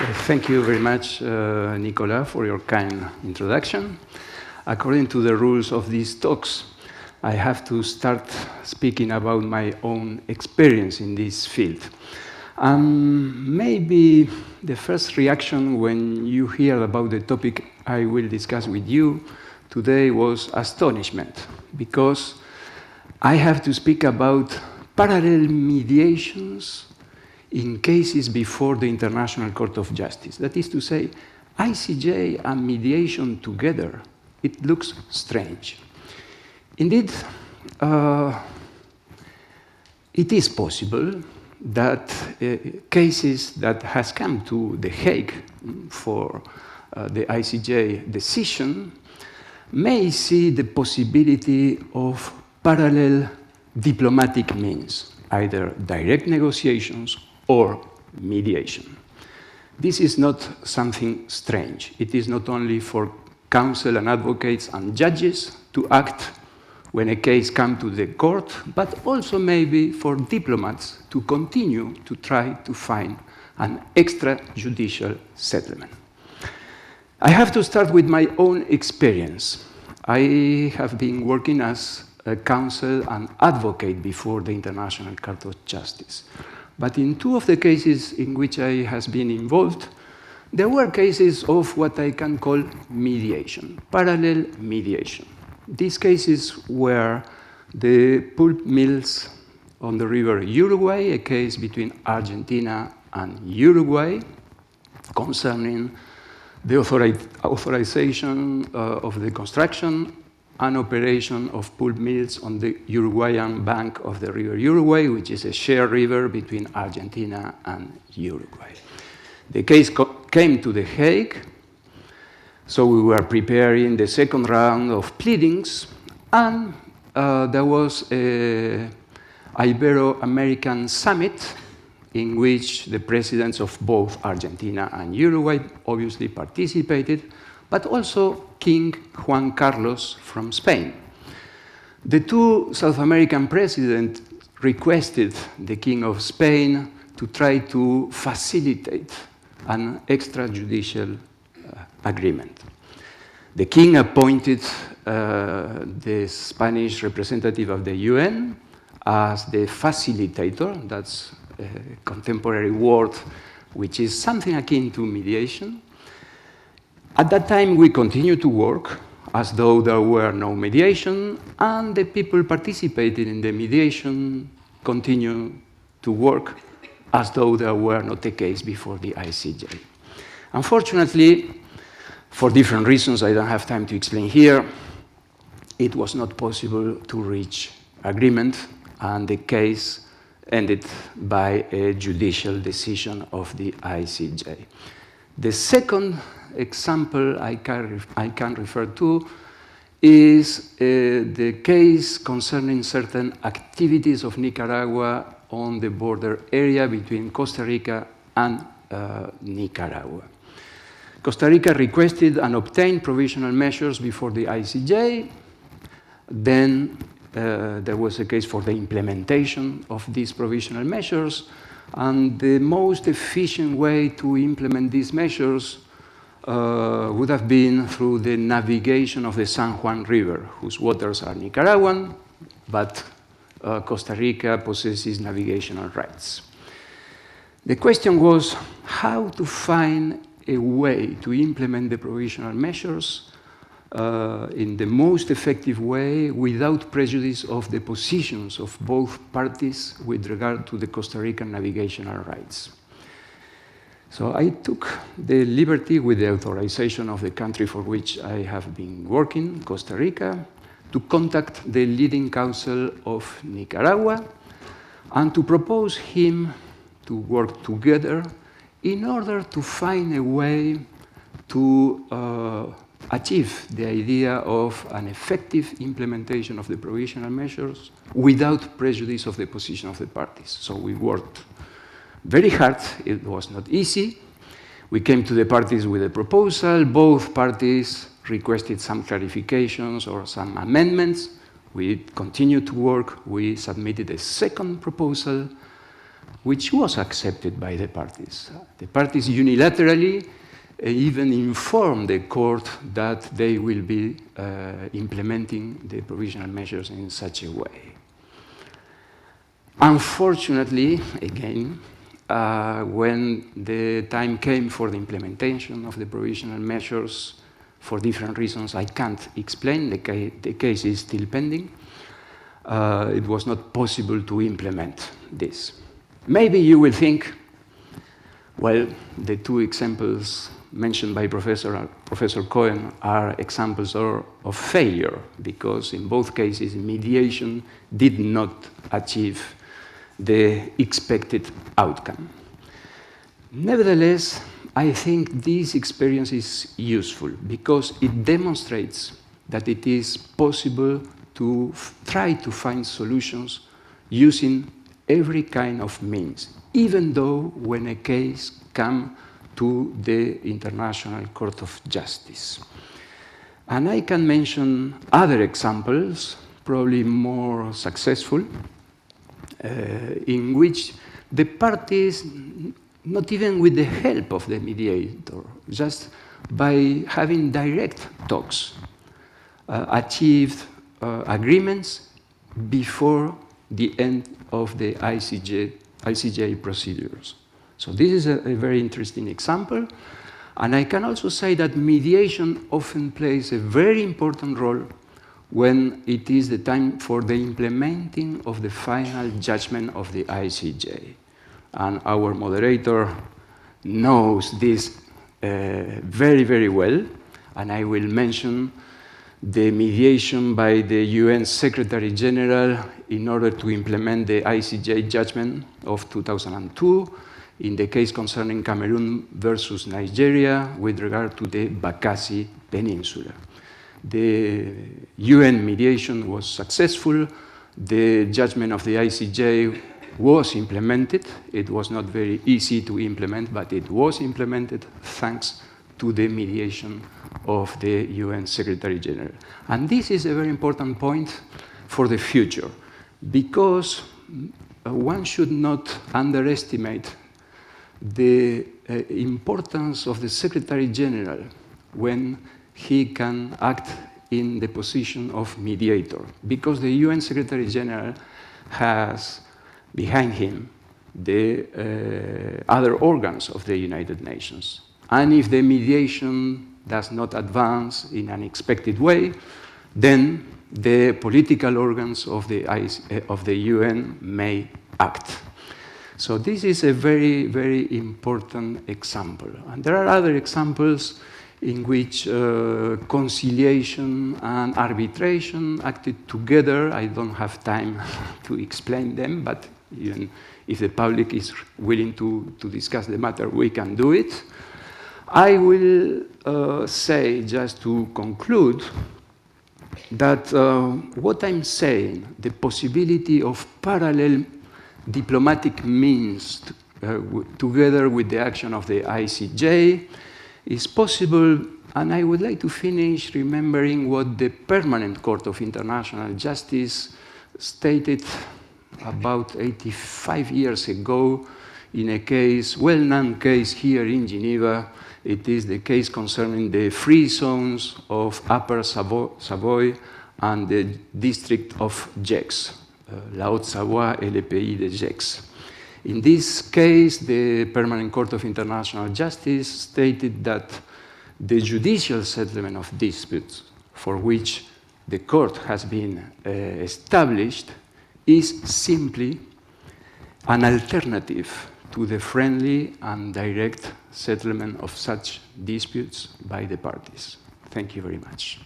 Thank you very much, Nicola, for your kind introduction. According to the rules of these talks, I have to start speaking about my own experience in this field. Maybe the first reaction when you hear about the topic I will discuss with you today was astonishment, because I have to speak about parallel mediations in cases before the International Court of Justice. That is to say, ICJ and mediation together. It looks strange. Indeed, it is possible that cases that has come to The Hague for the ICJ decision may see the possibility of parallel diplomatic means, either direct negotiations or mediation. This is not something strange. It is not only for counsel and advocates and judges to act when a case comes to the court, but also maybe for diplomats to continue to try to find an extrajudicial settlement. I have to start with my own experience. I have been working as a counsel and advocate before the International Court of Justice. But in two of the cases in which I have been involved, there were cases of what I can call mediation, parallel mediation. These cases were the pulp mills on the river Uruguay, a case between Argentina and Uruguay concerning the authorization of the construction and operation of pulp mills on the Uruguayan bank of the river Uruguay, which is a shared river between Argentina and Uruguay. The case came to The Hague, so we were preparing the second round of pleadings, and there was an Ibero-American summit in which the presidents of both Argentina and Uruguay obviously participated, but also King Juan Carlos from Spain. The two South American presidents requested the King of Spain to try to facilitate an extrajudicial agreement. The king appointed the Spanish representative of the UN as the facilitator. That's a contemporary word which is something akin to mediation. At that time, we continued to work as though there were no mediation, and the people participating in the mediation continued to work as though there were not a case before the ICJ. Unfortunately, for different reasons I don't have time to explain here, it was not possible to reach agreement, and the case ended by a judicial decision of the ICJ. The second example I can refer to is the case concerning certain activities of Nicaragua on the border area between Costa Rica and Nicaragua. Costa Rica requested and obtained provisional measures before the ICJ. Then there was a case for the implementation of these provisional measures, and the most efficient way to implement these measures would have been through the navigation of the San Juan River, whose waters are Nicaraguan, but Costa Rica possesses navigational rights. The question was how to find a way to implement the provisional measures in the most effective way without prejudice of the positions of both parties with regard to the Costa Rican navigational rights. So I took the liberty, with the authorization of the country for which I have been working, Costa Rica, to contact the leading counsel of Nicaragua and to propose him to work together in order to find a way to achieve the idea of an effective implementation of the provisional measures without prejudice of the position of the parties. So we worked very hard. It was not easy. We came to the parties with a proposal. Both parties requested some clarifications or some amendments. We continued to work. We submitted a second proposal. which was accepted by the parties. The parties unilaterally even informed the court that they will be implementing the provisional measures in such a way. Unfortunately, again, when the time came for the implementation of the provisional measures, for different reasons I can't explain, the case is still pending, it was not possible to implement this. Maybe you will think, well, the two examples mentioned by Professor Kohen are examples of failure, because in both cases mediation did not achieve the expected outcome. Nevertheless, I think this experience is useful because it demonstrates that it is possible to try to find solutions using every kind of means, even though when a case comes to the International Court of Justice. And I can mention other examples, probably more successful, in which the parties, not even with the help of the mediator, just by having direct talks, achieved agreements before the end of the ICJ procedures. So this is a very interesting example. And I can also say that mediation often plays a very important role when it is the time for the implementing of the final judgment of the ICJ. And our moderator knows this very, very well. And I will mention the mediation by the UN Secretary General in order to implement the ICJ judgment of 2002 in the case concerning Cameroon versus Nigeria with regard to the Bakassi Peninsula. The UN mediation was successful. The judgment of the ICJ was implemented. It was not very easy to implement, but it was implemented thanks to the mediation of the UN Secretary General. And this is a very important point for the future, because one should not underestimate the importance of the Secretary General when he can act in the position of mediator, because the UN Secretary General has behind him the other organs of the United Nations. And if the mediation does not advance in an expected way, then the political organs of the UN may act. So this is a very, very important example. And there are other examples in which conciliation and arbitration acted together. I don't have time to explain them, but even if the public is willing to discuss the matter, we can do it. I will say, just to conclude, that what I'm saying, the possibility of parallel diplomatic means together with the action of the ICJ is possible, and I would like to finish remembering what the Permanent Court of International Justice stated about 85 years ago in a case, well-known case here in Geneva. It is the case concerning the free zones of Upper Savoy and the district of Gex, la Haute-Savoie et le pays de Gex. In this case, the Permanent Court of International Justice stated that the judicial settlement of disputes for which the court has been established is simply an alternative to the friendly and direct settlement of such disputes by the parties. Thank you very much.